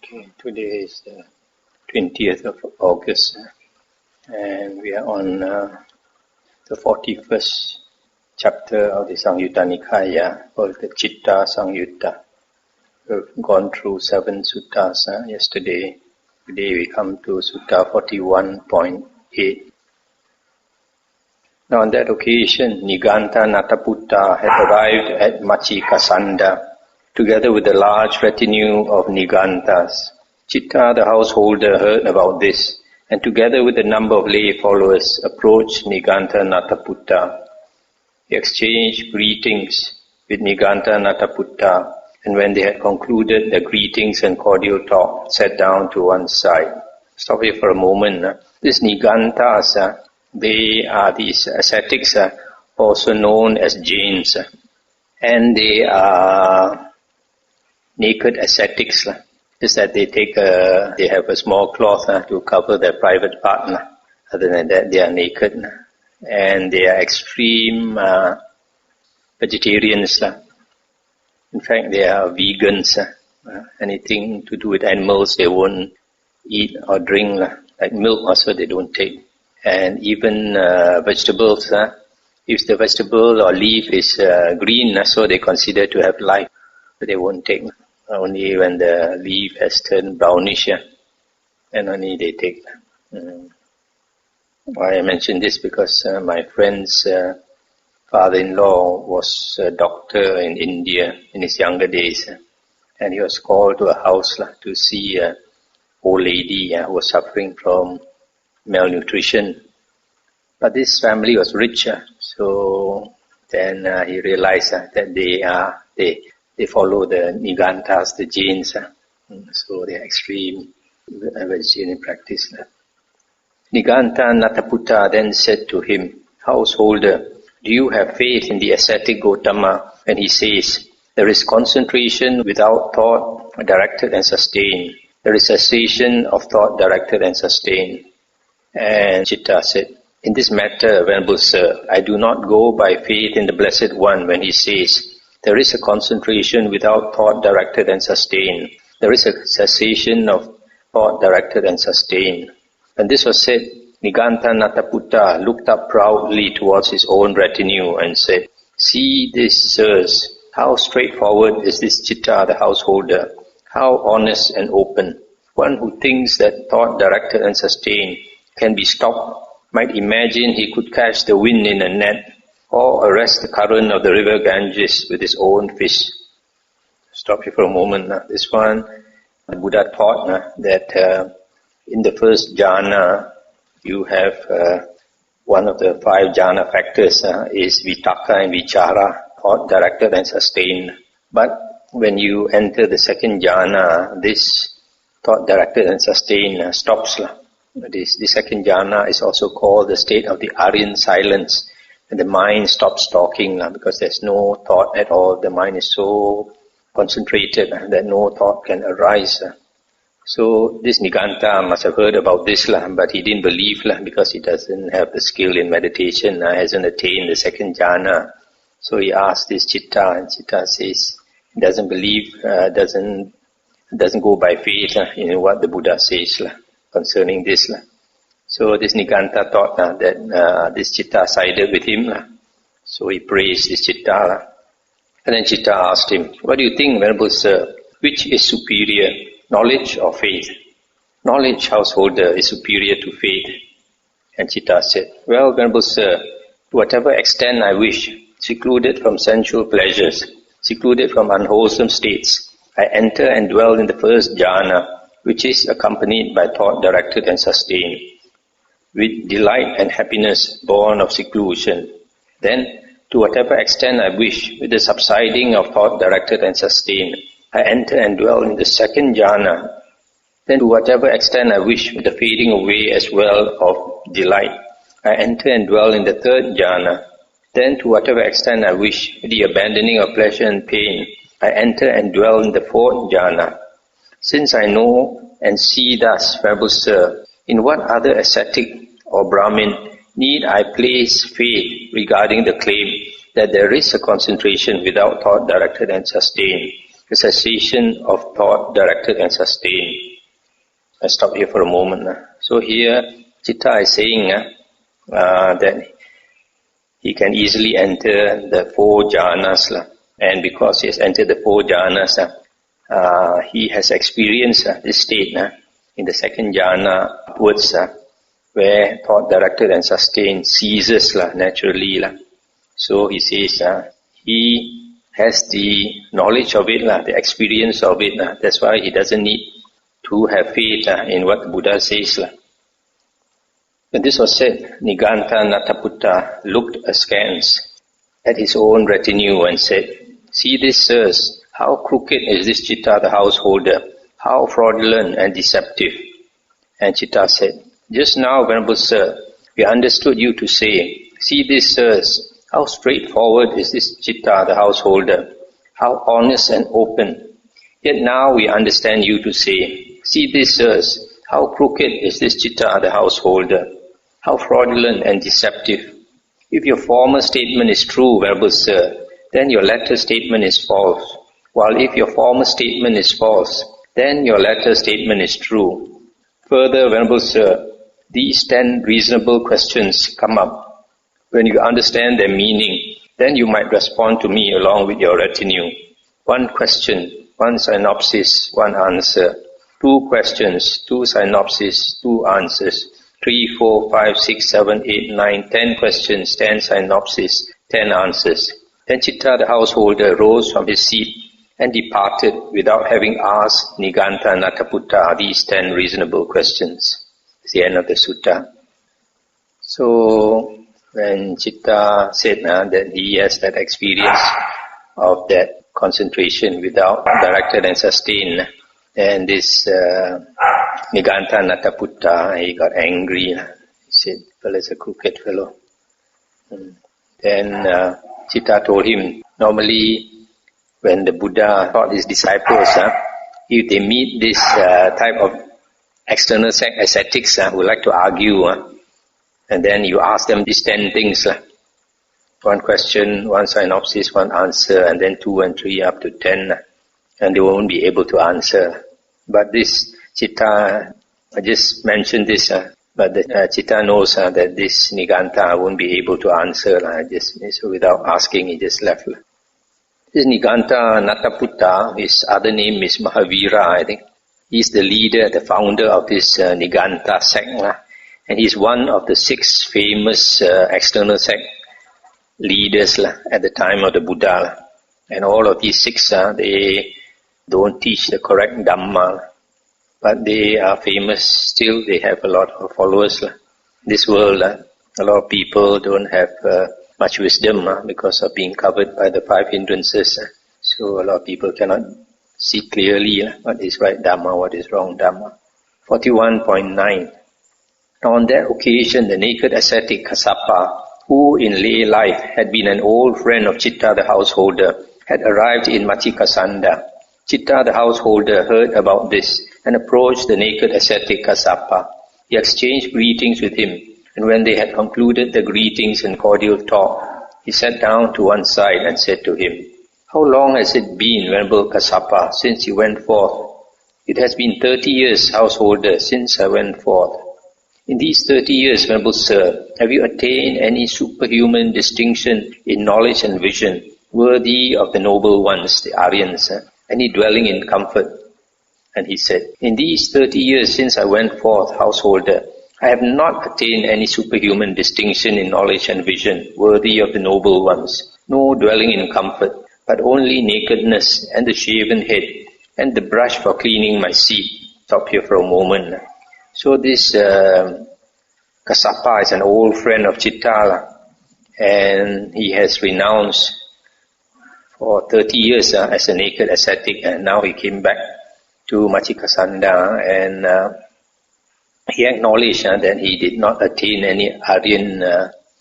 Okay, today is the 20th of August and we are on the 41st chapter of the Samyutta Nikaya called the Citta-samyutta. We've gone through 7 suttas yesterday. Today we come to Sutta 41.8. Now on that occasion, Niganta Nataputta had arrived at Machikasanda together with a large retinue of Nigantas. Citta, the householder, heard about this, and together with a number of lay followers, approached Niganta Nataputta. He exchanged greetings with Niganta Nataputta, and when they had concluded their greetings and cordial talk, sat down to one side. Stop here for a moment. These Nigantas, they are these ascetics, also known as Jains, and they are naked ascetics. Just that they have a small cloth to cover their private part. Other than that, they are naked. And they are extreme vegetarians. In fact, they are vegans. Anything to do with animals, they won't eat or drink. Like milk also they don't take. And even vegetables, if the vegetable or leaf is green, so they consider to have life, but they won't take. Only when the leaf has turned brownish, and only they take. I mention this because my friend's father-in-law was a doctor in India in his younger days, and he was called to a house to see an old lady who was suffering from malnutrition. But this family was rich, so then he realized that they follow the Nigantas, the Jains, so they are extreme vegetarian practice. Niganta Nataputta then said to him, "Householder, do you have faith in the ascetic Gautama when he says, there is concentration without thought directed and sustained. There is cessation of thought directed and sustained." And Citta said, "In this matter, Venerable Sir, I do not go by faith in the Blessed One when he says, there is a concentration without thought directed and sustained. There is a cessation of thought directed and sustained." When this was said, Niganta Nataputta looked up proudly towards his own retinue and said, "See this, sirs, how straightforward is this Citta, the householder, how honest and open. One who thinks that thought directed and sustained can be stopped might imagine he could catch the wind in a net, or arrest the current of the river Ganges with his own fish." Stop here for a moment. This one, the Buddha taught that in the first jhana, you have one of the 5 jhana factors is vitakka and vichara, thought directed and sustained. But when you enter the second jhana, this thought directed and sustained stops. The second jhana is also called the state of the Aryan silence. And the mind stops talking because there's no thought at all. The mind is so concentrated that no thought can arise. So this Niganta must have heard about this, but he didn't believe because he doesn't have the skill in meditation, hasn't attained the second jhana. So he asked this Citta, and Citta says he doesn't believe, doesn't go by faith in what the Buddha says concerning this. So this Niganta thought that this Citta sided with him. So he praised this Citta. And then Citta asked him, "What do you think, Venerable Sir? Which is superior, knowledge or faith?" "Knowledge, householder, is superior to faith." And Citta said, "Well, Venerable Sir, to whatever extent I wish, secluded from sensual pleasures, secluded from unwholesome states, I enter and dwell in the first jhana, which is accompanied by thought directed and sustained, with delight and happiness born of seclusion. Then, to whatever extent I wish, with the subsiding of thought directed and sustained, I enter and dwell in the second jhana. Then, to whatever extent I wish, with the fading away as well of delight, I enter and dwell in the third jhana. Then, to whatever extent I wish, with the abandoning of pleasure and pain, I enter and dwell in the fourth jhana. Since I know and see thus, Venerable Sir, in what other ascetic or Brahmin need I place faith regarding the claim that there is a concentration without thought directed and sustained, the cessation of thought directed and sustained. I stop here for a moment. So here, Citta is saying that he can easily enter the 4 jhanas. And because he has entered the 4 jhanas, he has experienced this state in the 2nd jhana upwards, where thought directed and sustained ceases naturally. So he says he has the knowledge of it, the experience of it. That's why he doesn't need to have faith in what the Buddha says. When this was said, Niganta Nataputta looked askance at his own retinue and said, "See this, sirs, how crooked is this Citta the householder, how fraudulent and deceptive." And Citta said, "Just now, Venerable Sir, we understood you to say, 'See this, sirs, how straightforward is this Citta the householder, how honest and open.' Yet now we understand you to say, 'See this, sirs, how crooked is this Citta the householder, how fraudulent and deceptive.' If your former statement is true, Venerable Sir, then your latter statement is false. While if your former statement is false, then your latter statement is true. Further, Venerable Sir, these 10 reasonable questions come up. When you understand their meaning, then you might respond to me along with your retinue. 1 question, 1 synopsis, 1 answer. 2 questions, 2 synopsis, 2 answers. 3, 4, 5, 6, 7, 8, 9, 10 questions, 10 synopsis, 10 answers. Then Citta the householder rose from his seat and departed without having asked Niganta Nataputta these 10 reasonable questions. It's the end of the sutta. So when Citta said that he has that experience of that concentration without directed and sustained, and this Niganta Nataputta, he got angry. He said, "Fellow's a crooked fellow." Then Citta told him, normally when the Buddha taught his disciples, if they meet this type of external ascetics who like to argue, and then you ask them these 10 things, 1 question, 1 synopsis, 1 answer, and then 2 and 3 up to 10, and they won't be able to answer. But this Citta, I just mentioned this, but the Citta knows that this Niganta won't be able to answer. So without asking, he just left. This Niganta Nataputta, his other name is Mahathera, I think. He's the leader, the founder of this Niganta sect, and he's one of the 6 famous external sect leaders at the time of the Buddha. And all of these 6, they don't teach the correct Dhamma, but they are famous still. They have a lot of followers. This world, a lot of people don't have much wisdom because of being covered by the 5 hindrances. So a lot of people cannot see clearly what is right Dhamma, what is wrong Dhamma. 41.9. On that occasion, the naked ascetic Kassapa, who in lay life had been an old friend of Citta the householder, had arrived in Matikasanda. Citta the householder heard about this and approached the naked ascetic Kassapa. He exchanged greetings with him, and when they had concluded the greetings and cordial talk, he sat down to one side and said to him, "How long has it been, Venerable Kassapa, since you went forth?" "It has been 30 years, householder, since I went forth." "In these 30 years, Venerable Sir, have you attained any superhuman distinction in knowledge and vision, worthy of the noble ones, the Aryans, any dwelling in comfort?" And he said, "In these 30 years since I went forth, householder, I have not attained any superhuman distinction in knowledge and vision, worthy of the noble ones, no dwelling in comfort, but only nakedness and the shaven head, and the brush for cleaning my seat." Stop here for a moment. So this Kassapa is an old friend of Citta, and he has renounced for 30 years as a naked ascetic, and now he came back to Matikasanda, and he acknowledged that he did not attain any Aryan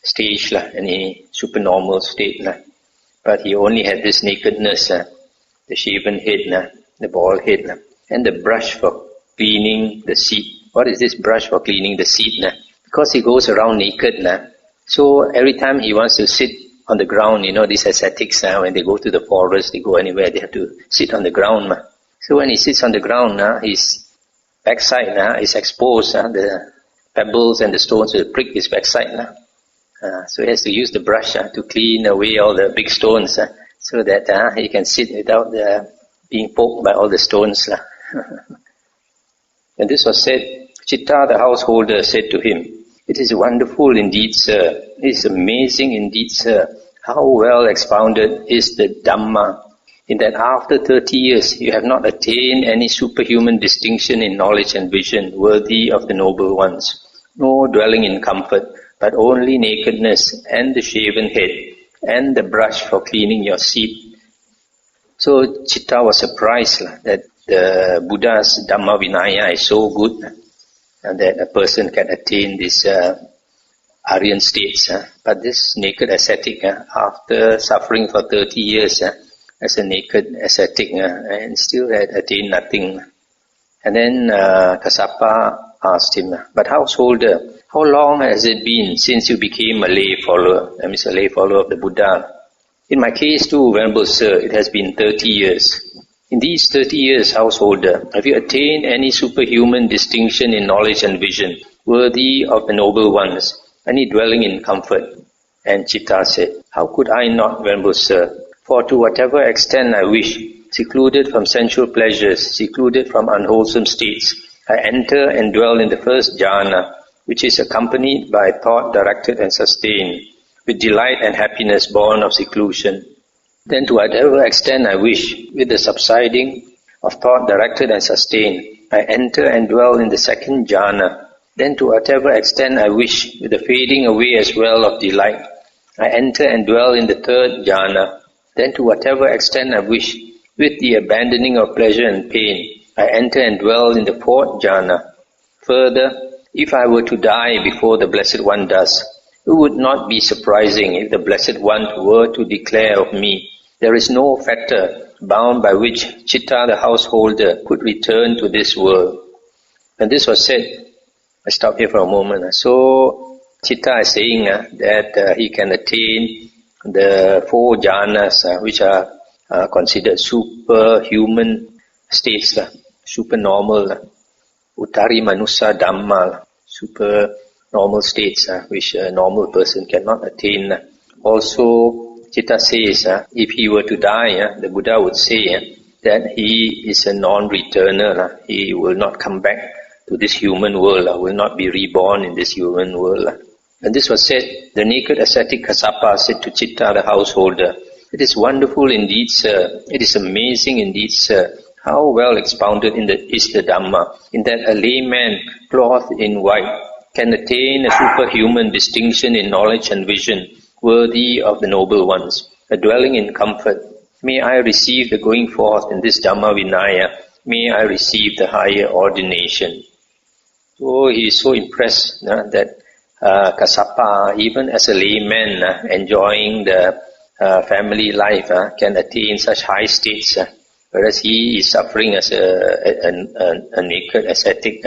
stage, any supernormal state, but he only had this nakedness, the shaven head, the bald head, and the brush for cleaning the seat. What is this brush for cleaning the seat? Because he goes around naked, so every time he wants to sit on the ground. These ascetics, when they go to the forest, they go anywhere, they have to sit on the ground. So when he sits on the ground, his backside is exposed. The pebbles and the stones will prick his backside. So he has to use the brush to clean away all the big stones so that he can sit without being poked by all the stones. When this was said, Citta the householder said to him, "It is wonderful indeed, sir. It is amazing indeed, sir, how well expounded is the Dhamma, in that after 30 years you have not attained any superhuman distinction in knowledge and vision worthy of the noble ones, no dwelling in comfort, but only nakedness and the shaven head and the brush for cleaning your seat." So Citta was surprised that the Buddha's Dhamma Vinaya is so good and that a person can attain this Aryan states. But this naked ascetic, after suffering for 30 years as a naked ascetic, and still had attained nothing. And then Kassapa asked him, "But householder, how long has it been since you became a lay follower?" That means a lay follower of the Buddha. "In my case too, Venerable Sir, it has been 30 years. In these 30 years, householder, have you attained any superhuman distinction in knowledge and vision, worthy of the noble ones, any dwelling in comfort?" And Citta said, "How could I not, Venerable Sir? For to whatever extent I wish, secluded from sensual pleasures, secluded from unwholesome states, I enter and dwell in the first jhana, which is accompanied by thought directed and sustained, with delight and happiness born of seclusion. Then to whatever extent I wish, with the subsiding of thought directed and sustained, I enter and dwell in the second jhana. Then to whatever extent I wish, with the fading away as well of delight, I enter and dwell in the third jhana. Then to whatever extent I wish, with the abandoning of pleasure and pain, I enter and dwell in the fourth jhana. Further, if I were to die before the Blessed One does, it would not be surprising if the Blessed One were to declare of me, there is no fetter bound by which Citta the householder could return to this world." When this was said, I stop here for a moment. So Citta is saying that he can attain the 4 jhanas which are considered superhuman states, supernormal, Uttari Manusa Dhamma, super normal states which a normal person cannot attain. Also, Citta says if he were to die, the Buddha would say that he is a non-returner. He will not come back to this human world, will not be reborn in this human world. When this was said, the naked ascetic Kassapa said to Citta the householder, "It is wonderful indeed, sir. It is amazing indeed, sir, how well expounded is the Dhamma, in that a layman clothed in white can attain a superhuman distinction in knowledge and vision, worthy of the noble ones, a dwelling in comfort. May I receive the going forth in this Dhamma Vinaya. May I receive the higher ordination." So he is so impressed that Kassapa, even as a layman enjoying the family life, can attain such high states, whereas he is suffering as a naked ascetic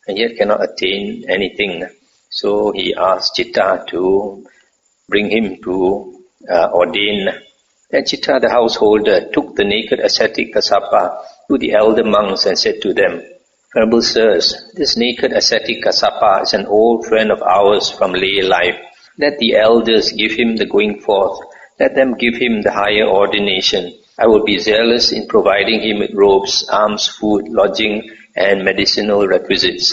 and yet cannot attain anything. So he asked Citta to bring him to ordain. Then Citta the householder took the naked ascetic Kassapa to the elder monks and said to them, "Venerable sirs, this naked ascetic Kassapa is an old friend of ours from lay life. Let the elders give him the going forth. Let them give him the higher ordination. I will be zealous in providing him with robes, arms, food, lodging, and medicinal requisites."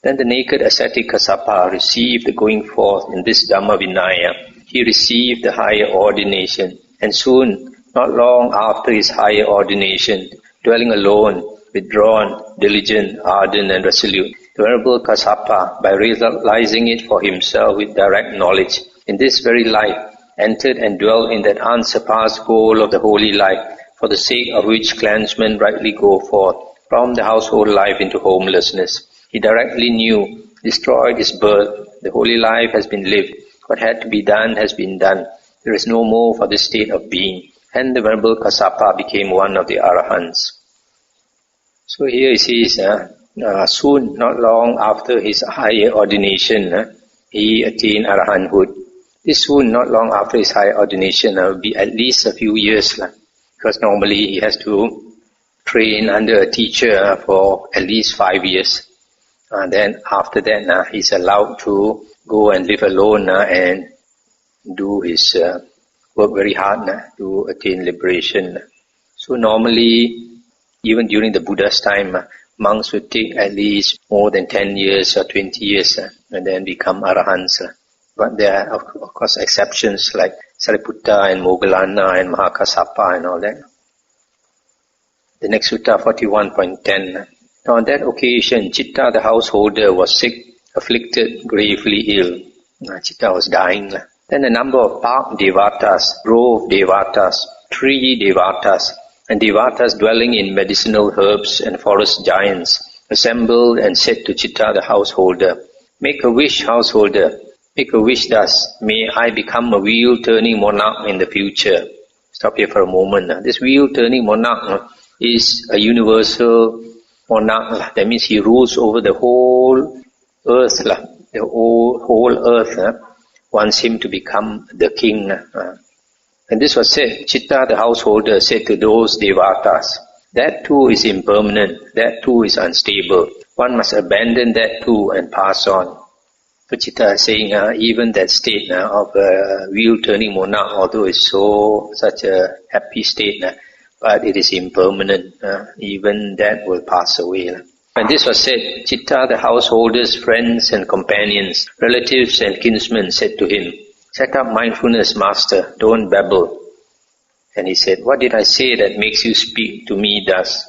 Then the naked ascetic Kassapa received the going forth in this Dhamma Vinaya. He received the higher ordination, and soon, not long after his higher ordination, dwelling alone, withdrawn, diligent, ardent, and resolute, the Venerable Kassapa, by realizing it for himself with direct knowledge, in this very life, entered and dwelt in that unsurpassed goal of the holy life, for the sake of which clansmen rightly go forth from the household life into homelessness. He directly knew, destroyed his birth, the holy life has been lived, what had to be done has been done, there is no more for this state of being, and the Venerable Kassapa became one of the Arahants. So here it says, soon, not long after his higher ordination, he attained Arahanthood. This soon, not long after his high ordination, will be at least a few years, because normally he has to train under a teacher for at least 5 years. Then after that, he's allowed to go and live alone and do his work very hard to attain liberation. So normally, even during the Buddha's time, monks would take at least more than 10 years or 20 years and then become arahants. But there are, of course, exceptions like Sariputta and Moggallana and Mahakassapa and all that. The next sutta, 41.10. Now on that occasion, Citta the householder was sick, afflicted, gravely ill. Citta was dying. Then a number of park devatas, grove devatas, tree devatas, and devatas dwelling in medicinal herbs and forest giants assembled and said to Citta the householder, "Make a wish, householder. Make a wish thus. May I become a wheel-turning monarch in the future." Stop here for a moment. This wheel-turning monarch is a universal monarch. That means he rules over the whole earth. The whole earth wants him to become the king. And this was said, Citta the householder said to those devatas, "That too is impermanent, that too is unstable. One must abandon that too and pass on." So Citta is saying, even that state of a wheel-turning monarch, although it's such a happy state, but it is impermanent. Even that will pass away. And this was said, Citta the householder's friends and companions, relatives and kinsmen said to him, "Set up mindfulness, master, don't babble." And he said, "What did I say that makes you speak to me thus?"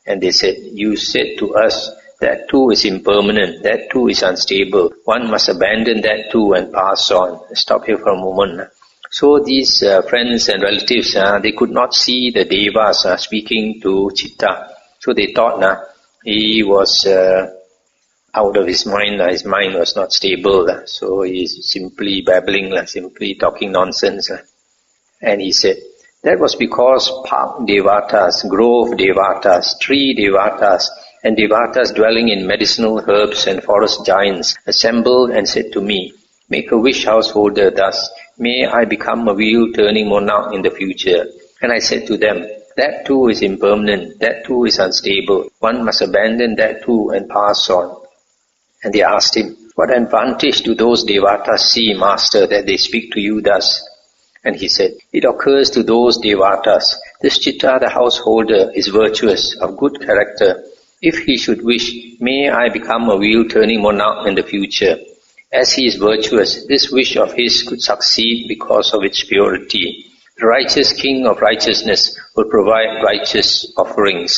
And they said, "You said to us, that too is impermanent, that too is unstable. One must abandon that too and pass on." Stop here for a moment. So these friends and relatives, they could not see the devas speaking to Citta. So they thought he was out of his mind. His mind was not stable. So he's simply babbling, simply talking nonsense. And he said, that was because park devatas, grove devatas, tree devatas, and devatas dwelling in medicinal herbs and forest giants assembled and said to me, "Make a wish, householder, thus. May I become a wheel-turning monarch in the future." And I said to them, "That too is impermanent, that too is unstable. One must abandon that too and pass on." And they asked him, "What advantage do those devatas see, master, that they speak to you thus?" And he said, "It occurs to those devatas, this Citta the householder is virtuous, of good character. If he should wish, may I become a wheel-turning monarch in the future. As he is virtuous, this wish of his could succeed because of its purity. The righteous king of righteousness will provide righteous offerings."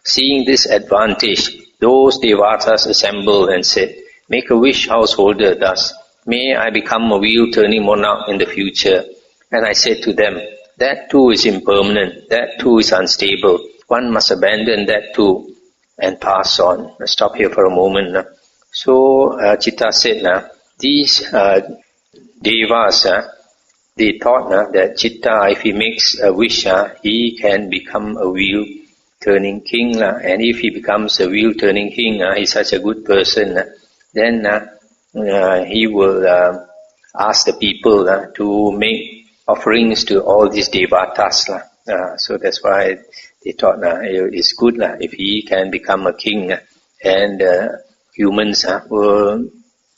Seeing this advantage, those devatas assembled and said, "Make a wish, householder, thus. May I become a wheel-turning monarch in the future." And I said to them, "That too is impermanent, that too is unstable. One must abandon that too and pass on." Let's stop here for a moment. So Citta said, these devas, they thought that Citta, if he makes a wish, he can become a wheel-turning king. And if he becomes a wheel-turning king, he's such a good person, then he will ask the people to make offerings to all these devatas. So that's why they thought it's good if he can become a king and humans will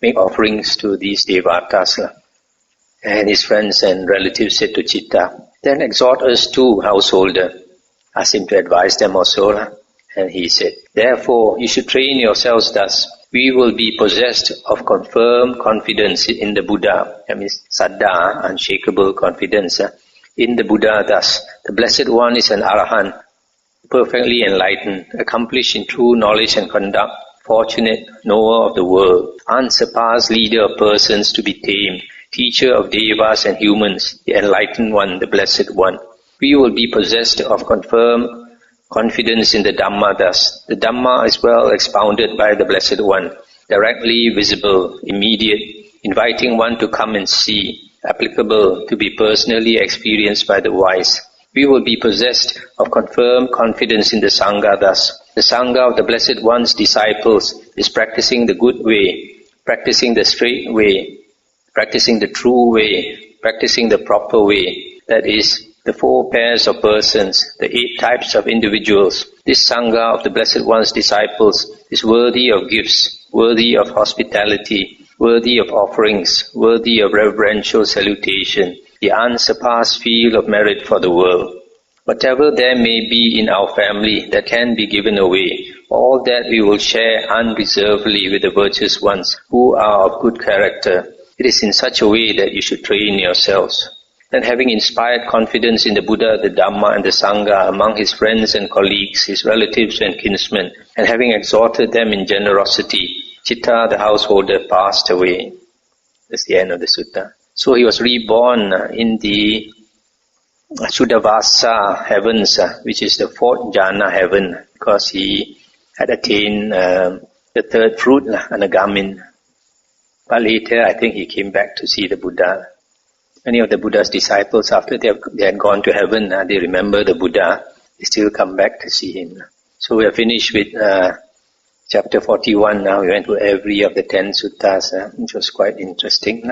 make offerings to these devatas. And his friends and relatives said to Citta, "Then exhort us too, householder." Asked him to advise them also. And he said, "Therefore you should train yourselves thus. We will be possessed of confirmed confidence in the Buddha." That means saddha, unshakable confidence in the Buddha thus. The Blessed One is an arahant, perfectly enlightened, accomplished in true knowledge and conduct, fortunate knower of the world, unsurpassed leader of persons to be tamed, teacher of devas and humans, the enlightened one, the Blessed One. We will be possessed of confirmed confidence in the Dhamma thus. The Dhamma is well expounded by the Blessed One, directly visible, immediate, inviting one to come and see, applicable to be personally experienced by the wise. We will be possessed of confirmed confidence in the Sangha thus. The Sangha of the Blessed One's disciples is practicing the good way, practicing the straight way, practicing the true way, practicing the proper way, that is, the 4 pairs of persons, the 8 types of individuals, this Sangha of the Blessed One's disciples is worthy of gifts, worthy of hospitality, worthy of offerings, worthy of reverential salutation, the unsurpassed field of merit for the world. Whatever there may be in our family that can be given away, all that we will share unreservedly with the virtuous ones who are of good character. It is in such a way that you should train yourselves. Then having inspired confidence in the Buddha, the Dhamma and the Sangha among his friends and colleagues, his relatives and kinsmen, and having exhorted them in generosity, Citta, the householder, passed away. That's the end of the sutta. So he was reborn in the Suddhavasa heavens, which is the 4th jhana heaven, because he had attained the 3rd fruit, Anagamin. But later, I think he came back to see the Buddha. Many of the Buddha's disciples, after they had gone to heaven, they remember the Buddha. They still come back to see him. So we are finished with chapter 41 now. We went to every of the 10 suttas, which was quite interesting.